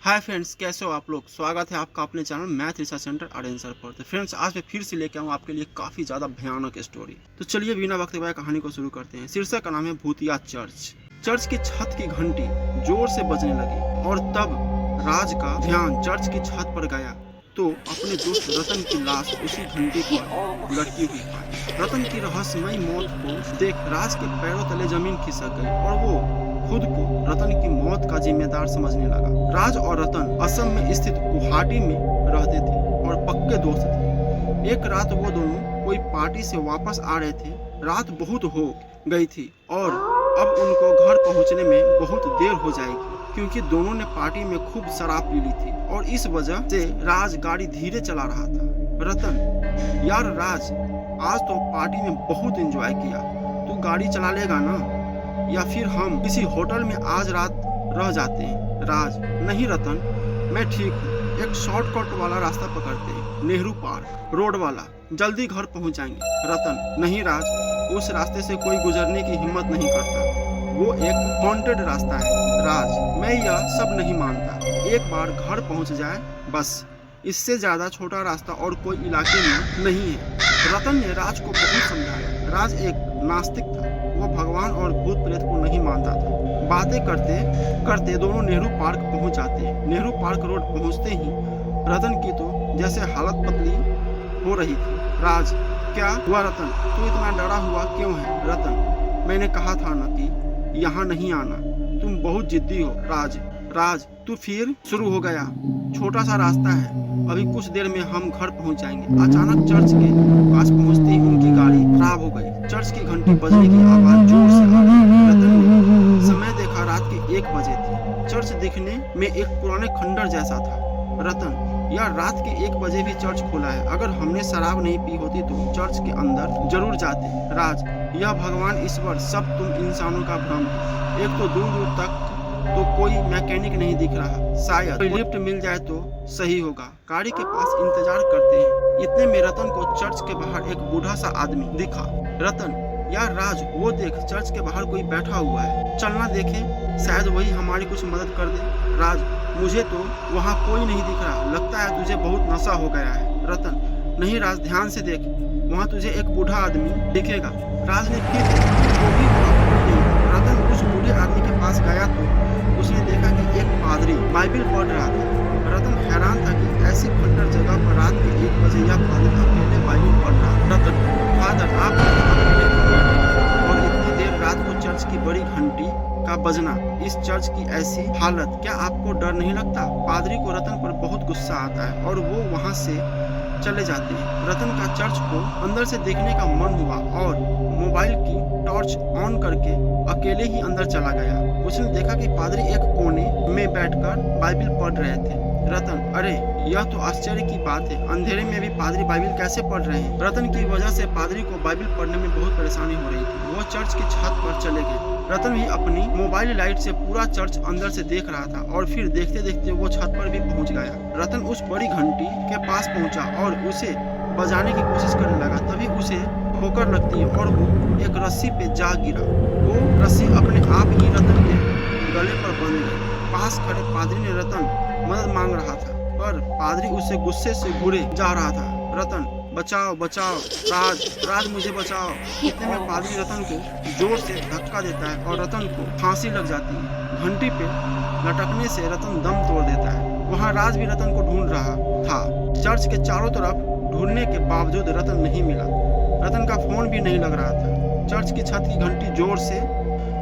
Hi friends, कैसे हो आप लोग। स्वागत है आपका अपने चैनल मैथ रिसर्च सेंटर और आंसर पर। तो फ्रेंड्स, आज मैं फिर से लेके आऊँ आपके लिए काफ़ी ज़्यादा भयानक स्टोरी। तो चलिए बिना वक्त गवाए कहानी को शुरू करते हैं। शीर्षक का नाम है भूतिया चर्च। चर्च की छत की घंटी जोर से बजने लगी और तब राज का ध्यान चर्च की छत पर गया तो अपने दोस्त रतन की लाश उसी घंटी पर लटकी हुई पाई। रतन की रहस्यमयी मौत को देख राज के पैरों तले जमीन खिसक गई और वो खुद को रतन की मौत का जिम्मेदार समझने लगा। राज और रतन असम में स्थित गुवाहाटी में रहते थे और पक्के दोस्त थे। एक रात वो दोनों कोई पार्टी से वापस आ रहे थे। रात बहुत हो गई थी और अब उनको घर पहुंचने में बहुत देर हो जाएगी क्योंकि दोनों ने पार्टी में खूब शराब पी ली थी और इस वजह से राज गाड़ी धीरे चला रहा था। रतन, यार राज, आज तो पार्टी में बहुत एंजॉय किया, तू गाड़ी चला लेगा ना, या फिर हम किसी होटल में आज रात रह जाते हैं। राज, नहीं रतन, मैं ठीक हूँ, एक शॉर्टकट वाला रास्ता पकड़ते हैं, नेहरू पार्क रोड वाला, जल्दी घर पहुँच जाएंगे। रतन, नहीं राज, उस रास्ते से कोई गुजरने की हिम्मत नहीं करता, वो एक हॉन्टेड रास्ता है। राज, मैं यह सब नहीं मानता, एक बार घर पहुँच जाए बस, इससे ज्यादा छोटा रास्ता और कोई इलाके में नहीं है। रतन ने राज को बहुत समझाया। राज एक नास्तिक था, वो भगवान और भूत प्रेत को नहीं मानता था। बातें करते करते दोनों नेहरू पार्क पहुंच जाते हैं। नेहरू पार्क रोड पहुंचते ही रतन की तो जैसे हालत पतली हो रही थी। राज, क्या हुआ रतन, तू इतना डरा हुआ क्यों है। रतन, मैंने कहा था ना कि यहाँ नहीं आना, तुम बहुत जिद्दी हो। राज, तू फिर शुरू हो गया, छोटा सा रास्ता है, अभी कुछ देर में हम घर पहुंच जाएंगे। अचानक चर्च के पास पहुंचते ही उनकी गाड़ी खराब हो गई। चर्च की घंटी बजने की आवाज जोर से आ रही। रतन ने समय देखा, रात के 1 बजे थी। चर्च दिखने में एक पुराने खंडर जैसा था। रतन, यार रात के 1 बजे भी चर्च खुला है, अगर हमने शराब नहीं पी होती तो चर्च के अंदर जरूर जाते। राज, यह भगवान ईश्वर सब तुम इंसानों का भ्रम है। एक तो दूर दूर तक तो कोई मैकेनिक नहीं दिख रहा, शायद कोई लिफ्ट मिल जाए तो सही होगा। गाड़ी के पास इंतजार करते हैं, इतने में रतन को चर्च के बाहर एक बूढ़ा सा आदमी दिखा। रतन, यार राज, वो देख, चर्च के बाहर कोई बैठा हुआ है, चलना देखे, शायद वही हमारी कुछ मदद कर दे। राज, मुझे तो वहाँ कोई नहीं दिख रहा, लगता है तुझे बहुत नशा हो गया है। रतन, नहीं राज, ध्यान से देख, वहाँ तुझे एक बूढ़ा आदमी दिखेगा। राज ने फिर वो भी रतन उस बूढ़े आदमी के पास गया तो उसने देखा कि एक पादरी बाइबिल पढ़ रहा था। रतन हैरान था कि ऐसी खंडर जगह पर रात के 1 बजे यह पादरी अकेले बाइबिल पढ़ रहा। रतन, फादर, आप अकेले क्यों बैठे और इतनी देर रात को चर्च की बड़ी घंटी का बजना, इस चर्च की ऐसी हालत, क्या आपको डर नहीं लगता। पादरी को रतन पर बहुत गुस्सा आता है और वो वहाँ से चले जाते हैं। रतन का चर्च को अंदर से देखने का मन हुआ और मोबाइल की टॉर्च ऑन करके अकेले ही अंदर चला गया। उसने देखा कि पादरी एक कोने में बैठकर बाइबिल पढ़ रहे थे। रतन, अरे यह तो आश्चर्य की बात है, अंधेरे में भी पादरी बाइबिल कैसे पढ़ रहे हैं। रतन की वजह से पादरी को बाइबिल पढ़ने में बहुत परेशानी हो रही थी। वो चर्च की छत पर चले गए। रतन भी अपनी मोबाइल लाइट से पूरा चर्च अंदर से देख रहा था और फिर देखते देखते वो छत पर भी पहुंच गया। रतन उस बड़ी घंटी के पास पहुंचा और उसे बजाने की कोशिश करने लगा। तभी उसे ठोकर लगती है और वो एक रस्सी पे जा गिरा। वो रस्सी अपने आप ही रतन के गले पर बंध गई। पास खड़े पादरी ने रतन मदद मांग रहा था पर पादरी उसे गुस्से से घूरे जा रहा था। रतन, बचाओ बचाओ, राज मुझे बचाओ। इतने में पादरी रतन को जोर से धक्का देता है और रतन को फांसी लग जाती है। घंटी पे लटकने से रतन दम तोड़ देता है। वहाँ राज भी रतन को ढूंढ रहा था। चर्च के चारों तरफ ढूंढने के बावजूद रतन नहीं मिला। रतन का फोन भी नहीं लग रहा था। चर्च की छत की घंटी जोर से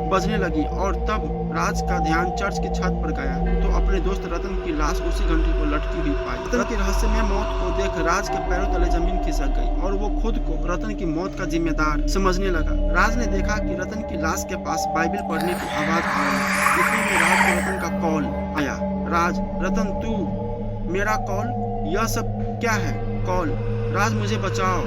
बजने लगी और तब राज का ध्यान चर्च की छत पर गया तो अपने दोस्त रतन की लाश उसी घंटी को लटकी हुई पाई। रतन की रहस्यमय मौत को देख राज के पैरों तले जमीन खिसक गई और वो खुद को रतन की मौत का जिम्मेदार समझने लगा। राज ने देखा कि रतन की लाश के पास बाइबिल पढ़ने की आवाज आ रही। इतने में राज को रतन का कॉल आया। राज, रतन, तू मेरा कॉल, यह सब क्या है। कॉल, राज मुझे बचाओ,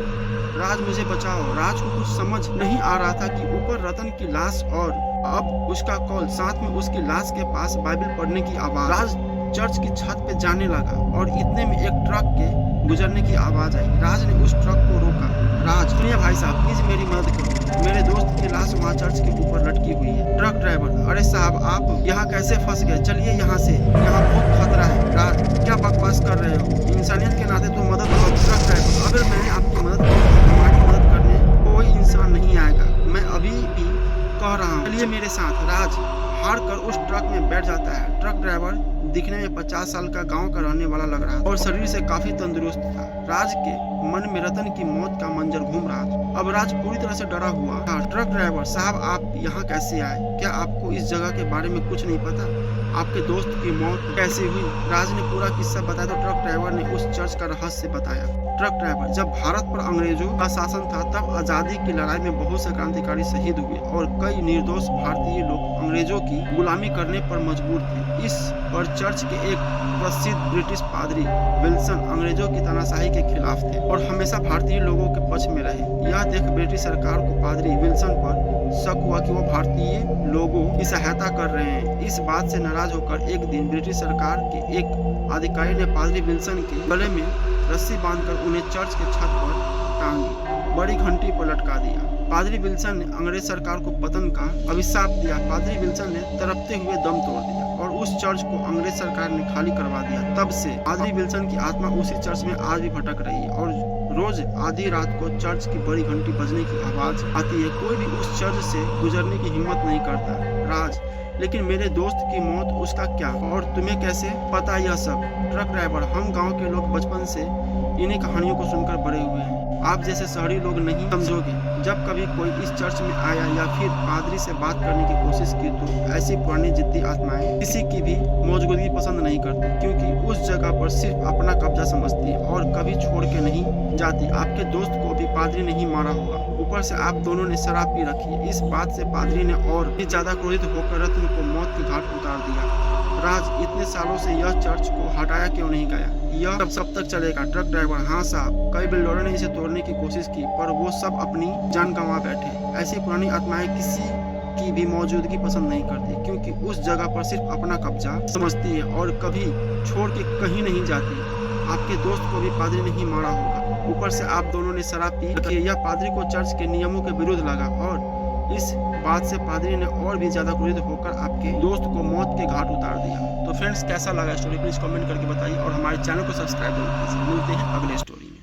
राज मुझे बचाओ। राज को कुछ समझ नहीं आ रहा था कि ऊपर रतन की लाश और अब उसका कॉल, साथ में उसकी लाश के पास बाइबिल पढ़ने की आवाज। राज चर्च की छत पे जाने लगा और इतने में एक ट्रक के गुजरने की आवाज आई। राज ने उस ट्रक को रोका। राज, सुनिए भाई साहब प्लीज मेरी मदद करो, मेरे दोस्त की लाश वहाँ चर्च के ऊपर लटकी हुई है। ट्रक ड्राइवर, अरे साहब आप यहाँ कैसे फंस गए, चलिए यहाँ से, यहाँ बहुत खतरा है। राज, क्या बकवास कर रहे हो, इंसानियत के नाते तो मदद करो। ट्रक ड्राइवर, अगर मैंने आपकी मदद की तो हमारी मदद करने कोई इंसान नहीं आएगा, मैं अभी भी कह रहा हूँ, चलिए मेरे साथ। राज हार कर उस ट्रक में बैठ जाता है। ट्रक ड्राइवर दिखने में 50 साल का गांव का रहने वाला लग रहा था और शरीर से काफी तंदुरुस्त था। राज के मन में रतन की मौत का मंजर घूम रहा था। अब राज पूरी तरह से डरा हुआ था। ट्रक ड्राइवर साहब आप यहाँ कैसे आए, क्या आपको इस जगह के बारे में कुछ नहीं पता, आपके दोस्त की मौत कैसे हुई? राज ने पूरा किस्सा बताया तो ट्रक ड्राइवर ने उस चर्च का रहस्य बताया। ट्रक ड्राइवर, जब भारत पर अंग्रेजों का शासन था तब आजादी की लड़ाई में बहुत से क्रांतिकारी शहीद हुए और कई निर्दोष भारतीय लोग अंग्रेजों की गुलामी करने पर मजबूर थे। इस पर चर्च के एक प्रसिद्ध ब्रिटिश पादरी विल्सन अंग्रेजों की तानाशाही के खिलाफ थे और हमेशा भारतीय लोगों के पक्ष में रहे। यह देख ब्रिटिश सरकार को पादरी विल्सन पर शक हुआ कि वो भारतीय लोगों की सहायता कर रहे हैं। इस बात से नाराज होकर एक दिन ब्रिटिश सरकार के एक अधिकारी ने पादरी विल्सन के गले में रस्सी बांधकर उन्हें चर्च के छत पर टांगी बड़ी घंटी पर लटका दिया। पादरी विल्सन ने अंग्रेज सरकार को पतन का अभिशाप दिया। पादरी विल्सन ने तड़पते हुए दम तोड़ दिया और उस चर्च को अंग्रेज सरकार ने खाली करवा दिया। तब से पादरी विल्सन की आत्मा उसी चर्च में आज भी भटक रही है और रोज आधी रात को चर्च की बड़ी घंटी बजने की आवाज आती है। कोई भी उस चर्च से गुजरने की हिम्मत नहीं करता। राज, लेकिन मेरे दोस्त की मौत, उसका क्या, और तुम्हें कैसे पता यह सब? ट्रक ड्राइवर, हम गांव के लोग बचपन से इन्हीं कहानियों को सुनकर बड़े हुए हैं, आप जैसे शहरी लोग नहीं समझोगे। जब कभी कोई इस चर्च में आया या फिर पादरी से बात करने की कोशिश की तो ऐसी पुरानी जिद्दी आत्माएं किसी की भी मौजूदगी पसंद नहीं करती, क्योंकि उस जगह पर सिर्फ अपना कब्जा समझती है और कभी छोड़ के नहीं जाती। आपके दोस्त को भी पादरी नहीं मारा होगा, ऊपर से आप दोनों ने शराब पी रखी है। इस बात से पादरी ने और भी ज्यादा क्रोधित होकर रत्न को मौत की घाट उतार दिया। राज, इतने सालों से यह चर्च को हटाया क्यों नहीं गया, यह सब तक चलेगा? ट्रक ड्राइवर, हाँ साहब, कई बिल्डरों ने इसे तोड़ने की कोशिश की पर वो सब अपनी जान गंवा बैठे। ऐसी पुरानी आत्माएं किसी की भी मौजूदगी पसंद नहीं करती, क्योंकि उस जगह पर सिर्फ अपना कब्जा समझती है और कभी छोड़ के कहीं नहीं जाती। आपके दोस्त को भी पादरी नहीं मारा होगा, ऊपर से आप दोनों ने शराब पी रखी। यह पादरी को चर्च के नियमों के विरुद्ध लगा और इस बात से पादरी ने और भी ज्यादा क्रोधित होकर आपके दोस्त को मौत के घाट उतार दिया। तो फ्रेंड्स, कैसा लगा स्टोरी प्लीज कमेंट करके बताइए और हमारे चैनल को सब्सक्राइब जरूर कीजिए। मिलते हैं अगले स्टोरी में।